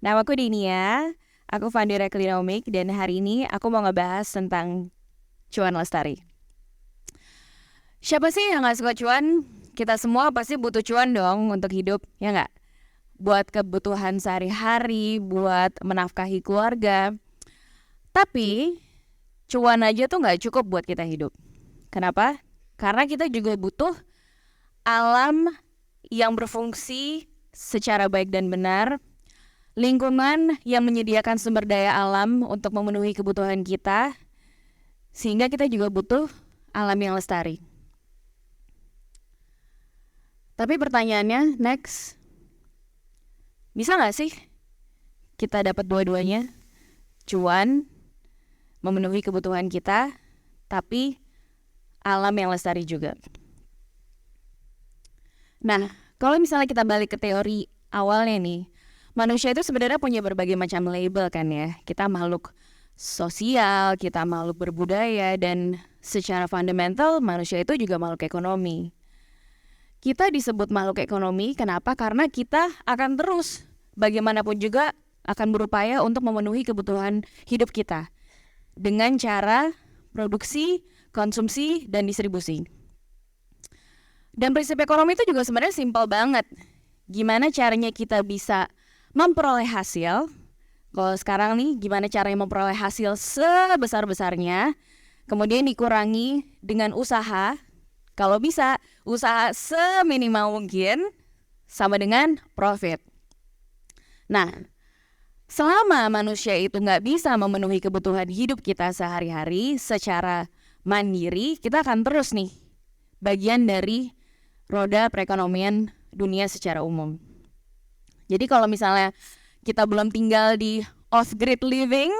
Namaku Dinia, aku founder Klinomik dan hari ini aku mau ngebahas tentang cuan lestari. Siapa sih yang gak suka cuan? Kita semua pasti butuh cuan dong untuk hidup, ya nggak? Buat kebutuhan sehari-hari, buat menafkahi keluarga. Tapi cuan aja tuh nggak cukup buat kita hidup. Kenapa? Karena kita juga butuh alam yang berfungsi secara baik dan benar, lingkungan yang menyediakan sumber daya alam untuk memenuhi kebutuhan kita, sehingga kita juga butuh alam yang lestari. Tapi pertanyaannya, next, bisa nggak sih kita dapat dua-duanya? Cuan, memenuhi kebutuhan kita, tapi alam yang lestari juga. Nah, kalau misalnya kita balik ke teori awalnya nih, manusia itu sebenarnya punya berbagai macam label kan ya. Kita makhluk sosial, kita makhluk berbudaya, dan secara fundamental manusia itu juga makhluk ekonomi. Kita disebut makhluk ekonomi, kenapa? Karena kita akan terus bagaimanapun juga akan berupaya untuk memenuhi kebutuhan hidup kita dengan cara produksi, konsumsi, dan distribusi. Dan prinsip ekonomi itu juga sebenarnya simpel banget. Gimana caranya kita bisa memperoleh hasil? Kalau sekarang nih, gimana caranya memperoleh hasil sebesar-besarnya? Kemudian dikurangi dengan usaha. Kalau bisa, usaha seminimal mungkin sama dengan profit. Nah, selama manusia itu nggak bisa memenuhi kebutuhan hidup kita sehari-hari secara mandiri, kita akan terus nih bagian dari roda perekonomian dunia secara umum. Jadi kalau misalnya kita belum tinggal di off-grid living,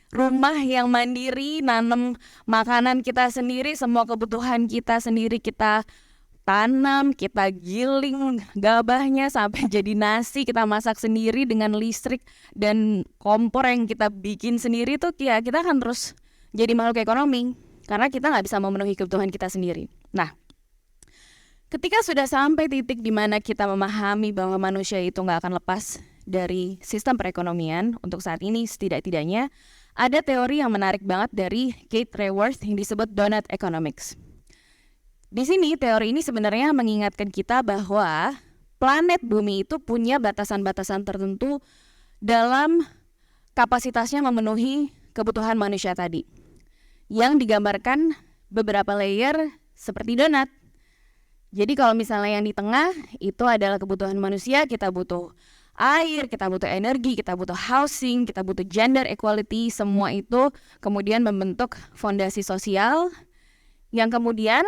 rumah yang mandiri, nanam makanan kita sendiri, semua kebutuhan kita sendiri kita tanam, kita giling gabahnya sampai jadi nasi, kita masak sendiri dengan listrik dan kompor yang kita bikin sendiri tuh ya kita akan terus jadi makhluk ekonomi karena kita nggak bisa memenuhi kebutuhan kita sendiri. Nah, ketika sudah sampai titik di mana kita memahami bahwa manusia itu nggak akan lepas dari sistem perekonomian, untuk saat ini setidak-tidaknya ada teori yang menarik banget dari Kate Raworth yang disebut donut economics. Di sini teori ini sebenarnya mengingatkan kita bahwa planet bumi itu punya batasan-batasan tertentu dalam kapasitasnya memenuhi kebutuhan manusia tadi, yang digambarkan beberapa layer seperti donat. Jadi kalau misalnya yang di tengah itu adalah kebutuhan manusia, kita butuh air, kita butuh energi, kita butuh housing, kita butuh gender equality, semua itu kemudian membentuk fondasi sosial yang kemudian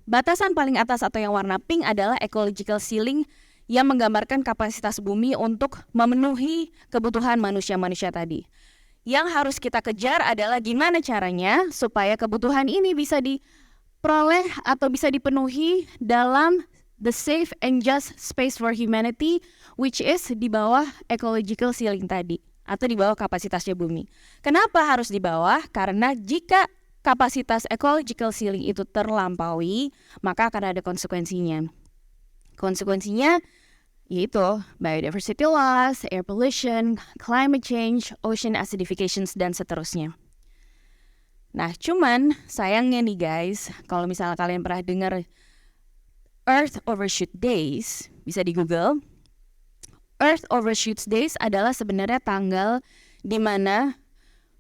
batasan paling atas atau yang warna pink adalah ecological ceiling yang menggambarkan kapasitas bumi untuk memenuhi kebutuhan manusia-manusia tadi. Yang harus kita kejar adalah gimana caranya supaya kebutuhan ini bisa diperoleh atau bisa dipenuhi dalam the safe and just space for humanity, which is di bawah ecological ceiling tadi, atau di bawah kapasitasnya bumi. Kenapa harus di bawah? Karena jika kapasitas ecological ceiling itu terlampaui, maka akan ada konsekuensinya. Konsekuensinya yaitu biodiversity loss, air pollution, climate change, ocean acidifications, dan seterusnya. Nah, cuman sayangnya nih guys, kalau misalnya kalian pernah dengar Earth Overshoot Days, bisa di Google. Earth Overshoot Days adalah sebenarnya tanggal di mana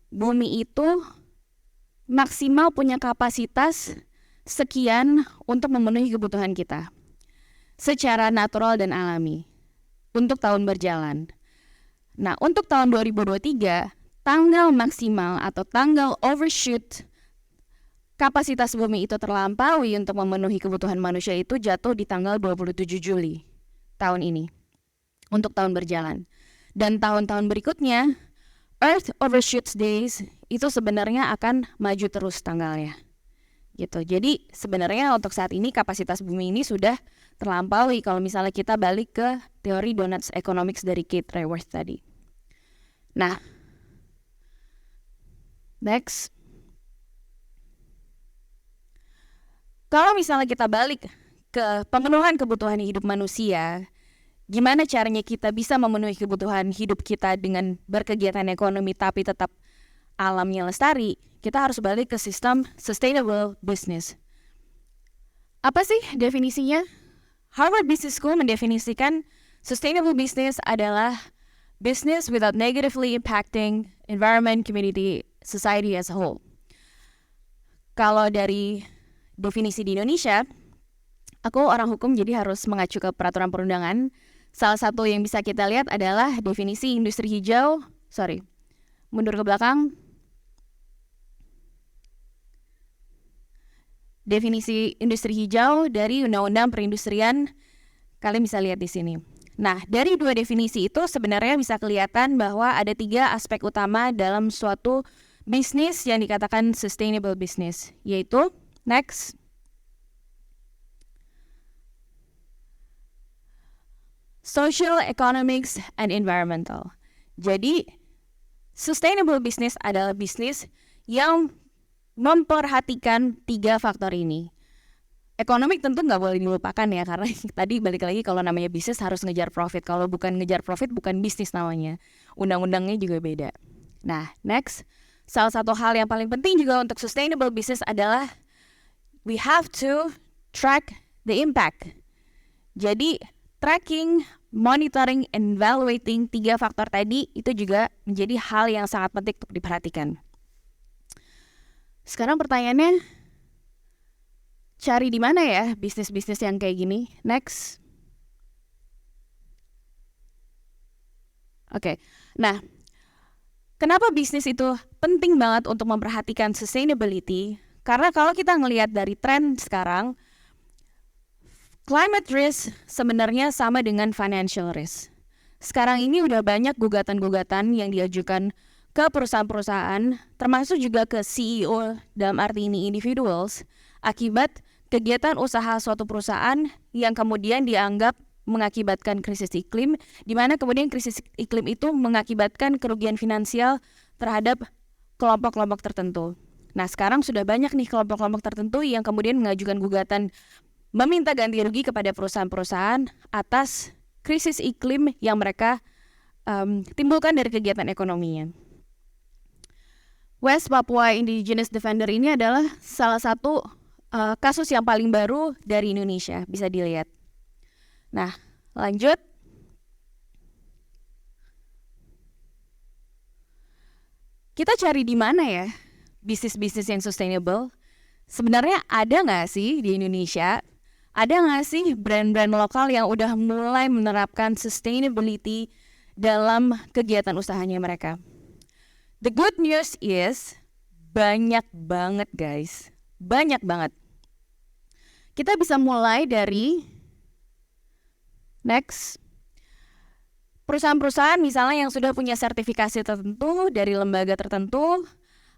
bumi itu maksimal punya kapasitas sekian untuk memenuhi kebutuhan kita secara natural dan alami untuk tahun berjalan. Nah, untuk tahun 2023, tanggal maksimal atau tanggal overshoot kapasitas bumi itu terlampaui untuk memenuhi kebutuhan manusia itu jatuh di tanggal 27 Juli tahun ini untuk tahun berjalan. Dan tahun-tahun berikutnya, Earth Overshoot Days itu sebenarnya akan maju terus tanggalnya. Gitu. Jadi sebenarnya untuk saat ini kapasitas bumi ini sudah terlampaui kalau misalnya kita balik ke teori donuts economics dari Kate Raworth tadi. Nah, next. Kalau misalnya kita balik ke pemenuhan kebutuhan hidup manusia, gimana caranya kita bisa memenuhi kebutuhan hidup kita dengan berkegiatan ekonomi tapi tetap alamnya lestari, kita harus balik ke sistem sustainable business. Apa sih definisinya? Harvard Business School mendefinisikan sustainable business adalah business without negatively impacting environment, community, society as a whole. Kalau dari definisi di Indonesia, aku orang hukum jadi harus mengacu ke peraturan perundangan. Salah satu yang bisa kita lihat adalah definisi industri hijau. Mundur ke belakang. Definisi industri hijau dari Undang-Undang Perindustrian, kalian bisa lihat di sini. Nah, dari dua definisi itu sebenarnya bisa kelihatan bahwa ada 3 aspek utama dalam suatu bisnis yang dikatakan sustainable business, yaitu next, social, economics, and environmental. Jadi, sustainable business adalah bisnis yang memperhatikan 3 faktor ini. Ekonomik tentu nggak boleh dilupakan ya, karena tadi balik lagi kalau namanya bisnis harus ngejar profit. Kalau bukan ngejar profit, bukan bisnis namanya. Undang-undangnya juga beda. Nah, next, salah satu hal yang paling penting juga untuk sustainable business adalah we have to track the impact. Jadi, tracking, monitoring, and evaluating 3 faktor tadi itu juga menjadi hal yang sangat penting untuk diperhatikan. Sekarang pertanyaannya, cari di mana ya bisnis-bisnis yang kayak gini? Next. Oke. Nah, kenapa bisnis itu penting banget untuk memperhatikan sustainability? Karena kalau kita ngelihat dari tren sekarang, climate risk sebenarnya sama dengan financial risk. Sekarang ini udah banyak gugatan-gugatan yang diajukan ke perusahaan-perusahaan, termasuk juga ke CEO, dalam arti ini individuals, akibat kegiatan usaha suatu perusahaan yang kemudian dianggap mengakibatkan krisis iklim, di mana kemudian krisis iklim itu mengakibatkan kerugian finansial terhadap kelompok-kelompok tertentu. Nah, sekarang sudah banyak nih kelompok-kelompok tertentu yang kemudian mengajukan gugatan meminta ganti rugi kepada perusahaan-perusahaan atas krisis iklim yang mereka timbulkan dari kegiatan ekonominya. West Papua Indigenous Defender ini adalah salah satu kasus yang paling baru dari Indonesia, bisa dilihat. Nah, lanjut. Kita cari di mana ya bisnis-bisnis yang sustainable? Sebenarnya ada nggak sih di Indonesia? Ada nggak sih brand-brand lokal yang udah mulai menerapkan sustainability dalam kegiatan usahanya mereka? The good news is banyak banget guys, banyak banget. Kita bisa mulai dari next, perusahaan-perusahaan misalnya yang sudah punya sertifikasi tertentu dari lembaga tertentu,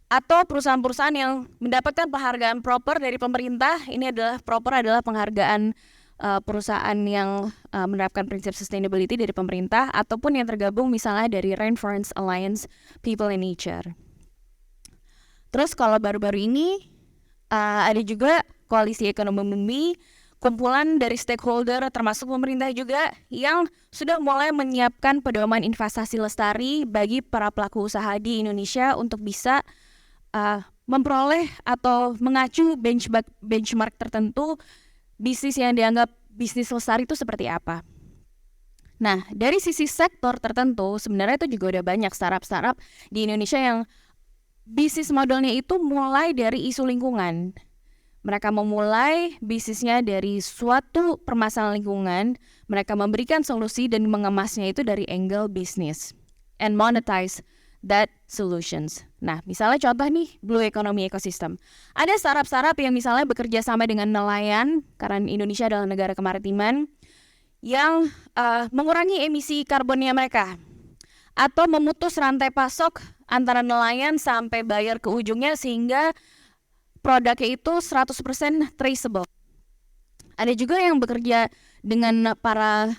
atau perusahaan-perusahaan yang mendapatkan penghargaan proper dari pemerintah. Ini adalah proper adalah penghargaan perusahaan yang menerapkan prinsip sustainability dari pemerintah, ataupun yang tergabung misalnya dari Rainforest Alliance, People and Nature. Terus kalau baru-baru ini ada juga Koalisi Ekonomi Bumi, kumpulan dari stakeholder termasuk pemerintah juga yang sudah mulai menyiapkan pedoman investasi lestari bagi para pelaku usaha di Indonesia untuk bisa memperoleh atau mengacu benchmark tertentu bisnis yang dianggap bisnis lestari itu seperti apa. Nah, dari sisi sektor tertentu sebenarnya itu juga udah banyak startup di Indonesia yang bisnis modelnya itu mulai dari isu lingkungan. Mereka memulai bisnisnya dari suatu permasalahan lingkungan, mereka memberikan solusi dan mengemasnya itu dari angle bisnis and monetize that solutions. Nah, misalnya contoh nih, Blue Economy Ecosystem. Ada startup yang misalnya bekerja sama dengan nelayan, karena Indonesia adalah negara kemaritiman, yang mengurangi emisi karbonnya mereka. Atau memutus rantai pasok antara nelayan sampai buyer ke ujungnya sehingga produknya itu 100% traceable. Ada juga yang bekerja dengan para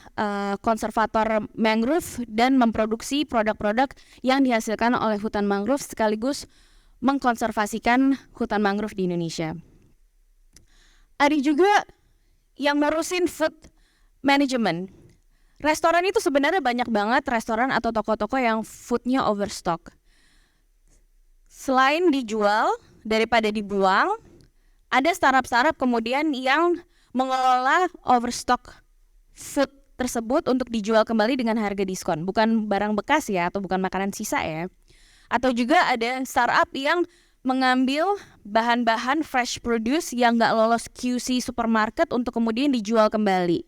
konservator mangrove dan memproduksi produk-produk yang dihasilkan oleh hutan mangrove sekaligus mengkonservasikan hutan mangrove di Indonesia. Ada juga yang ngurusin food management. restoran itu sebenarnya banyak banget restoran atau toko-toko yang foodnya overstock. Selain dijual daripada dibuang, ada startup kemudian yang mengelola overstock food tersebut untuk dijual kembali dengan harga diskon. Bukan barang bekas ya, atau bukan makanan sisa ya. Atau juga ada startup yang mengambil bahan-bahan fresh produce yang nggak lolos QC supermarket untuk kemudian dijual kembali.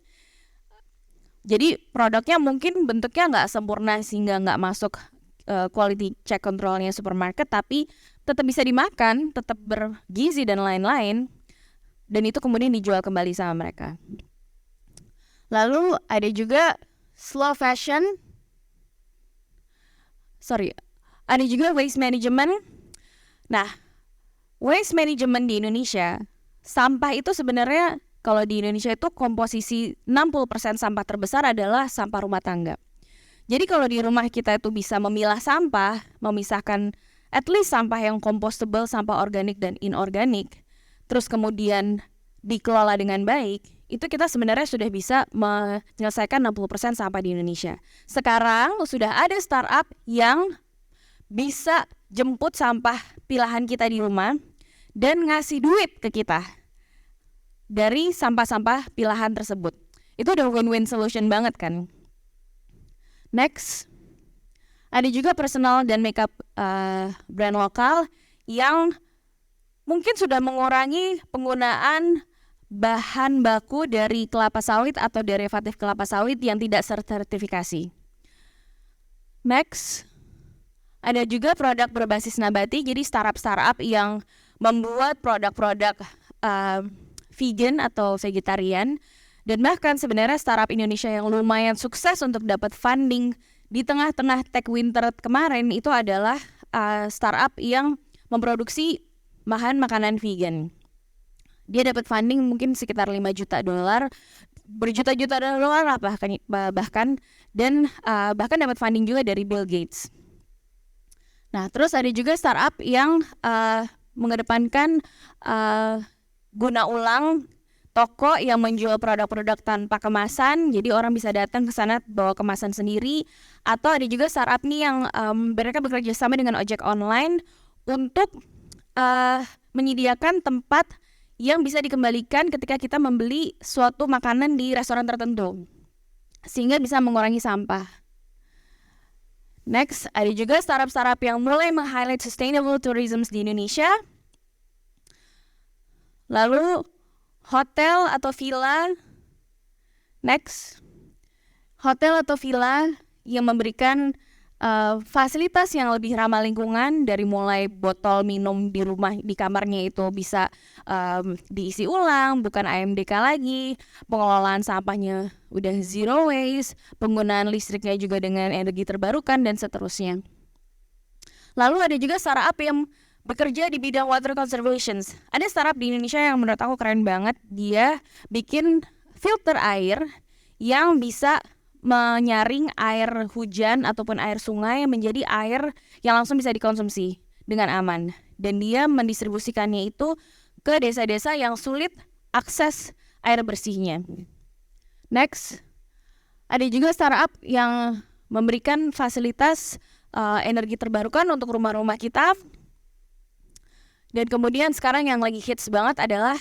Jadi produknya mungkin bentuknya nggak sempurna sehingga nggak masuk quality check controlnya supermarket, tapi tetap bisa dimakan, tetap bergizi dan lain-lain. Dan itu kemudian dijual kembali sama mereka. Lalu ada juga slow fashion. Ada juga waste management. Nah, waste management di Indonesia, sampah itu sebenarnya kalau di Indonesia itu komposisi 60% sampah terbesar adalah sampah rumah tangga. Jadi kalau di rumah kita itu bisa memilah sampah, memisahkan at least sampah yang compostable, sampah organik dan inorganik, terus kemudian dikelola dengan baik, itu kita sebenarnya sudah bisa menyelesaikan 60% sampah di Indonesia. Sekarang sudah ada startup yang bisa jemput sampah pilahan kita di rumah dan ngasih duit ke kita dari sampah-sampah pilahan tersebut. Itu udah win-win solution banget kan. Next, ada juga personal dan makeup brand lokal yang mungkin sudah mengurangi penggunaan bahan baku dari kelapa sawit atau derivatif kelapa sawit yang tidak sertifikasi. Next, ada juga produk berbasis nabati, jadi startup yang membuat produk-produk vegan atau vegetarian. Dan bahkan sebenarnya startup Indonesia yang lumayan sukses untuk dapat funding di tengah-tengah tech winter kemarin itu adalah startup yang memproduksi bahan makanan vegan. Dia dapat funding mungkin sekitar $5 juta, berjuta-juta dolar lah bahkan dapat funding juga dari Bill Gates. Nah, terus ada juga startup yang mengedepankan guna ulang, toko yang menjual produk-produk tanpa kemasan, jadi orang bisa datang ke sana bawa kemasan sendiri. Atau ada juga startup nih yang mereka bekerja sama dengan ojek online untuk menyediakan tempat yang bisa dikembalikan ketika kita membeli suatu makanan di restoran tertentu, sehingga bisa mengurangi sampah. Next, ada juga startup yang mulai meng-highlight sustainable tourism di Indonesia. Lalu hotel atau villa. Next, hotel atau villa yang memberikan fasilitas yang lebih ramah lingkungan, dari mulai botol minum di rumah di kamarnya itu bisa diisi ulang, bukan AMDK lagi, pengelolaan sampahnya udah zero waste, penggunaan listriknya juga dengan energi terbarukan dan seterusnya. Lalu ada juga startup yang bekerja di bidang water conservation. Ada startup di Indonesia yang menurut aku keren banget. Dia bikin filter air yang bisa menyaring air hujan ataupun air sungai menjadi air yang langsung bisa dikonsumsi dengan aman. Dan dia mendistribusikannya itu ke desa-desa yang sulit akses air bersihnya. Next, ada juga startup yang memberikan fasilitas energi terbarukan untuk rumah-rumah kita. Dan kemudian sekarang yang lagi hits banget adalah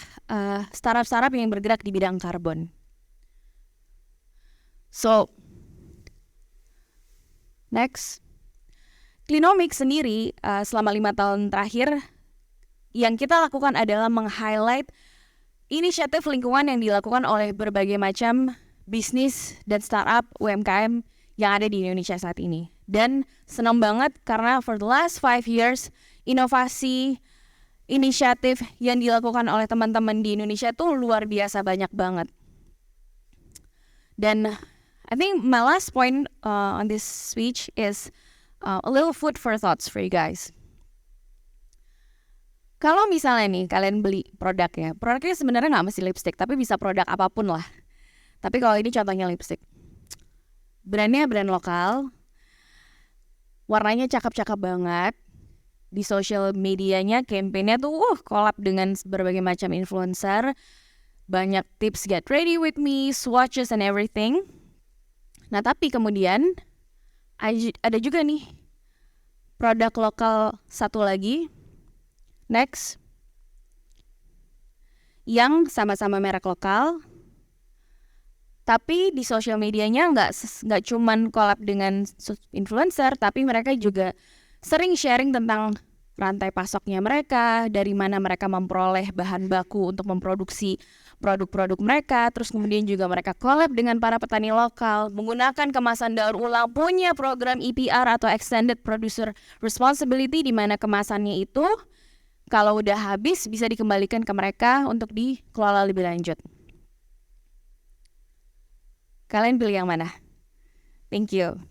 startup yang bergerak di bidang karbon. So, next, Clinomics sendiri selama 5 tahun terakhir yang kita lakukan adalah meng-highlight inisiatif lingkungan yang dilakukan oleh berbagai macam bisnis dan startup UMKM yang ada di Indonesia saat ini. Dan senang banget karena for the last 5 years, inovasi, inisiatif yang dilakukan oleh teman-teman di Indonesia tuh luar biasa banyak banget. Dan I think my last point on this speech is a little food for thoughts for you guys. Kalau misalnya nih kalian beli produknya sebenarnya nggak mesti lipstick, tapi bisa produk apapun lah. Tapi kalau ini contohnya lipstick, brandnya brand lokal, warnanya cakep-cakep banget. Di social medianya, campaignnya tuh collab dengan berbagai macam influencer. Banyak tips get ready with me, swatches and everything. Nah tapi kemudian ada juga nih produk lokal satu lagi, next, yang sama-sama merek lokal, tapi di sosial medianya nggak cuman collab dengan influencer, tapi mereka juga sering sharing tentang rantai pasoknya mereka, dari mana mereka memperoleh bahan baku untuk memproduksi produk-produk mereka, terus kemudian juga mereka collab dengan para petani lokal, menggunakan kemasan daur ulang, punya program EPR atau Extended Producer Responsibility, di mana kemasannya itu kalau udah habis bisa dikembalikan ke mereka untuk dikelola lebih lanjut. Kalian pilih yang mana? Thank you.